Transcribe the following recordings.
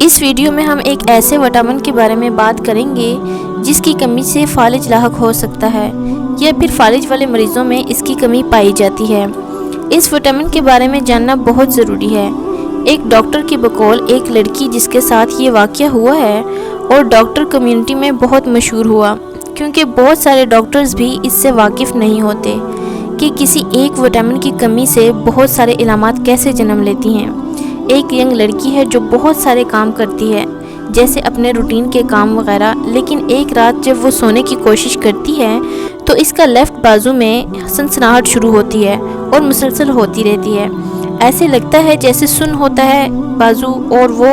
اس video میں ہم ایک ایسے وٹامن کے بارے میں بات کریں گے جس کی کمی سے فالج لاحق ہو سکتا ہے یا پھر فالج والے مریضوں میں اس کی کمی پائی جاتی ہے۔ اس وٹامن کے بارے میں جاننا بہت ضروری ہے۔ ایک ڈاکٹر کی بقول ایک لڑکی جس کے ساتھ یہ واقعہ ہوا ہے اور ڈاکٹر کمیونٹی میں بہت مشہور ہوا کیونکہ بہت سارے ڈاکٹرز بھی اس سے واقف نہیں ہوتے کہ کسی ایک وٹامن کی کمی سے بہت سارے علامات کیسے جنم لیتی ہیں۔ ایک ینگ لڑکی ہے جو بہت سارے کام کرتی ہے جیسے اپنے روٹین کے کام وغیرہ، لیکن ایک رات جب وہ سونے کی کوشش کرتی ہے تو اس کا لیفٹ بازو میں سنسناہٹ شروع ہوتی ہے اور مسلسل ہوتی رہتی ہے۔ ایسے لگتا ہے جیسے سن ہوتا ہے بازو اور وہ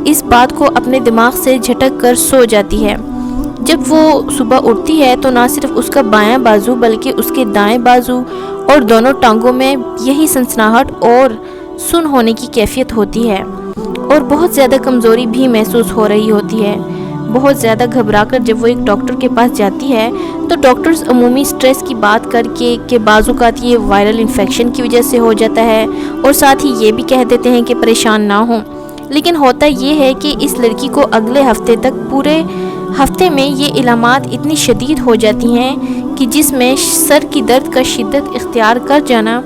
اس بات کو اپنے دماغ سے جھٹک کر سو جاتی ہے۔ جب وہ صبح اٹھتی ہے تو نہ صرف اس کا بایاں بازو بلکہ اس کے دائیں بازو اور دونوں ٹانگوں میں یہی سنسناہٹ اور سن ہونے کی کیفیت ہوتی ہے اور بہت زیادہ کمزوری بھی محسوس ہو رہی ہوتی ہے۔ بہت زیادہ گھبرا کر جب وہ ایک ڈاکٹر کے پاس جاتی ہے تو ڈاکٹرز عمومی سٹریس کی بات کر کے کہ بعض اوقات یہ وائرل انفیکشن کی وجہ سے ہو جاتا ہے اور ساتھ ہی یہ بھی کہہ دیتے ہیں کہ پریشان نہ ہوں، لیکن ہوتا یہ ہے کہ اس لڑکی کو اگلے ہفتے تک پورے ہفتے میں یہ علامات اتنی شدید ہو جاتی ہیں کہ جس میں سر کی درد کا شدت اختیار کر جانا،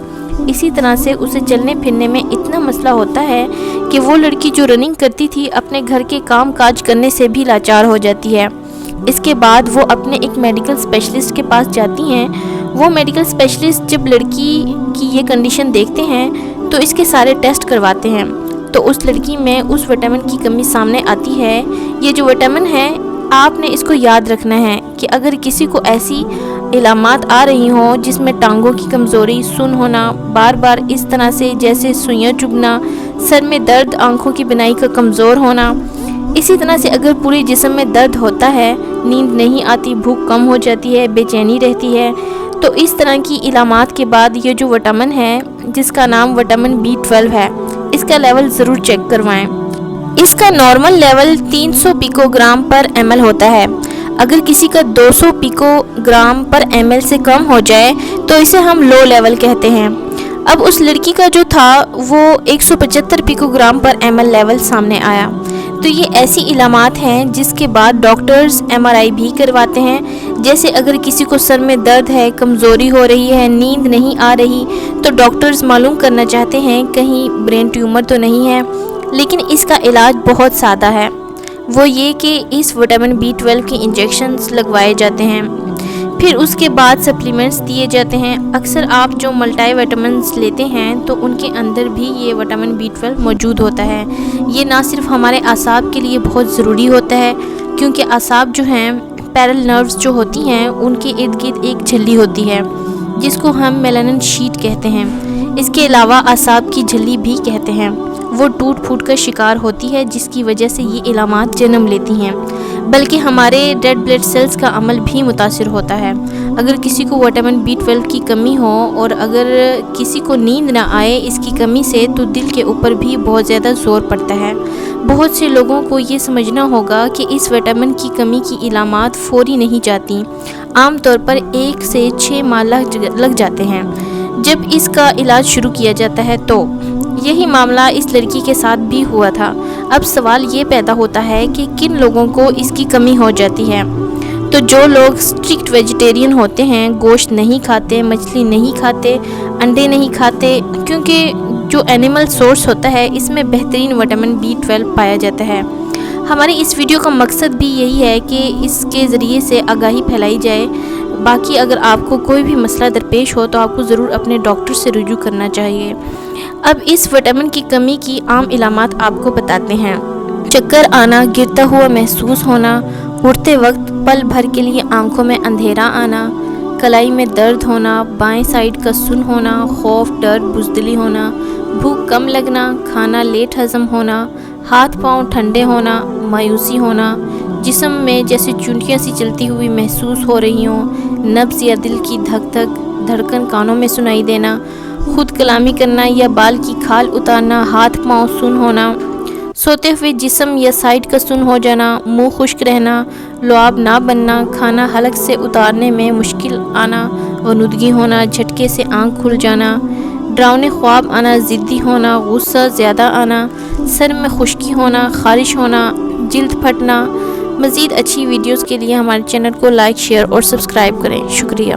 اسی طرح سے اسے چلنے پھرنے میں اتنا مسئلہ ہوتا ہے کہ وہ لڑکی جو رننگ کرتی تھی اپنے گھر کے کام کاج کرنے سے بھی لاچار ہو جاتی ہے۔ اس کے بعد وہ اپنے ایک میڈیکل اسپیشلسٹ کے پاس جاتی ہیں۔ وہ میڈیکل اسپیشلسٹ جب لڑکی کی یہ کنڈیشن دیکھتے ہیں تو اس کے سارے ٹیسٹ کرواتے ہیں تو اس لڑکی میں اس وٹامن کی کمی سامنے آتی ہے۔ یہ جو وٹامن ہے آپ نے اس کو یاد رکھنا ہے کہ اگر کسی کو ایسی علامات آ رہی ہوں جس میں ٹانگوں کی کمزوری، سن ہونا، بار بار اس طرح سے جیسے سوئیاں چبھنا، سر میں درد، آنکھوں کی بینائی کا کمزور ہونا، اسی طرح سے اگر پورے جسم میں درد ہوتا ہے، نیند نہیں آتی، بھوک کم ہو جاتی ہے، بے چینی رہتی ہے، تو اس طرح کی علامات کے بعد یہ جو وٹامن ہے جس کا نام وٹامن B12 ہے، اس کا لیول ضرور چیک کروائیں۔ اس کا نارمل لیول 300 پیکو گرام پر ml ہوتا ہے۔ اگر کسی کا 200 پیکو گرام پر ml سے کم ہو جائے تو اسے ہم لو لیول کہتے ہیں۔ اب اس لڑکی کا جو تھا وہ 175 پیکو گرام پر ml لیول سامنے آیا، تو یہ ایسی علامات ہیں جس کے بعد ڈاکٹرز MRI بھی کرواتے ہیں۔ جیسے اگر کسی کو سر میں درد ہے، کمزوری ہو رہی ہے، نیند نہیں آ رہی تو ڈاکٹرز معلوم کرنا چاہتے ہیں کہیں برین ٹیومر تو نہیں ہے، لیکن اس کا علاج بہت سادہ ہے، وہ یہ کہ اس وٹامن B12 کے انجیکشنز لگوائے جاتے ہیں، پھر اس کے بعد سپلیمنٹس دیے جاتے ہیں۔ اکثر آپ جو ملٹی وٹامنز لیتے ہیں تو ان کے اندر بھی یہ وٹامن B12 موجود ہوتا ہے۔ یہ نہ صرف ہمارے اعصاب کے لیے بہت ضروری ہوتا ہے کیونکہ اعصاب جو ہیں، پیرل نروز جو ہوتی ہیں، ان کے ارد گرد ایک جھلی ہوتی ہے جس کو ہم میلانن شیٹ کہتے ہیں۔ اس کے علاوہ اعصاب کی جھلی بھی کہتے ہیں، وہ ٹوٹ پھوٹ کا شکار ہوتی ہے جس کی وجہ سے یہ علامات جنم لیتی ہیں، بلکہ ہمارے ریڈ بلڈ سیلز کا عمل بھی متاثر ہوتا ہے۔ اگر کسی کو وٹامن B12 کی کمی ہو اور اگر کسی کو نیند نہ آئے اس کی کمی سے تو دل کے اوپر بھی بہت زیادہ زور پڑتا ہے۔ بہت سے لوگوں کو یہ سمجھنا ہوگا کہ اس وٹامن کی کمی کی علامات فوری نہیں جاتی، عام طور پر 1 سے 6 ماہ لگ جاتے ہیں۔ جب اس کا علاج شروع کیا جاتا ہے تو یہی معاملہ اس لڑکی کے ساتھ بھی ہوا تھا۔ اب سوال یہ پیدا ہوتا ہے کہ کن لوگوں کو اس کی کمی ہو جاتی ہے؟ تو جو لوگ اسٹرکٹ ویجیٹیرین ہوتے ہیں، گوشت نہیں کھاتے، مچھلی نہیں کھاتے، انڈے نہیں کھاتے، کیونکہ جو اینیمل سورس ہوتا ہے اس میں بہترین وٹامن B12 پایا جاتا ہے۔ ہماری اس ویڈیو کا مقصد بھی یہی ہے کہ اس کے ذریعے سے آگاہی پھیلائی جائے۔ باقی اگر آپ کو کوئی بھی مسئلہ درپیش ہو تو آپ کو ضرور اپنے ڈاکٹر سے رجوع کرنا چاہیے۔ اب اس وٹامن کی کمی کی عام علامات آپ کو بتاتے ہیں۔ چکر آنا، گرتا ہوا محسوس ہونا، اٹھتے وقت پل بھر کے لیے آنکھوں میں اندھیرا آنا، کلائی میں درد ہونا، بائیں سائیڈ کا سن ہونا، خوف، ڈر، بزدلی ہونا، بھوک کم لگنا، کھانا لیٹ ہضم ہونا، ہاتھ پاؤں ٹھنڈے ہونا، مایوسی ہونا، جسم میں جیسے چونٹیاں سی چلتی ہوئی محسوس ہو رہی ہوں، نبض یا دل کی دھک دھک، دھڑکن کانوں میں سنائی دینا، خود کلامی کرنا یا بال کی کھال اتارنا، ہاتھ پاؤں سن ہونا، سوتے ہوئے جسم یا سائیڈ کا سن ہو جانا، منہ خشک رہنا، لعاب نہ بننا، کھانا حلق سے اتارنے میں مشکل آنا، غنودگی ہونا، جھٹکے سے آنکھ کھل جانا، ڈراؤنے خواب آنا، ضدی ہونا، غصہ زیادہ آنا، سر میں خشکی ہونا، خارش ہونا، جلد پھٹنا۔ مزید اچھی ویڈیوز کے لیے ہمارے چینل کو لائک، شیئر اور سبسکرائب کریں۔ شکریہ۔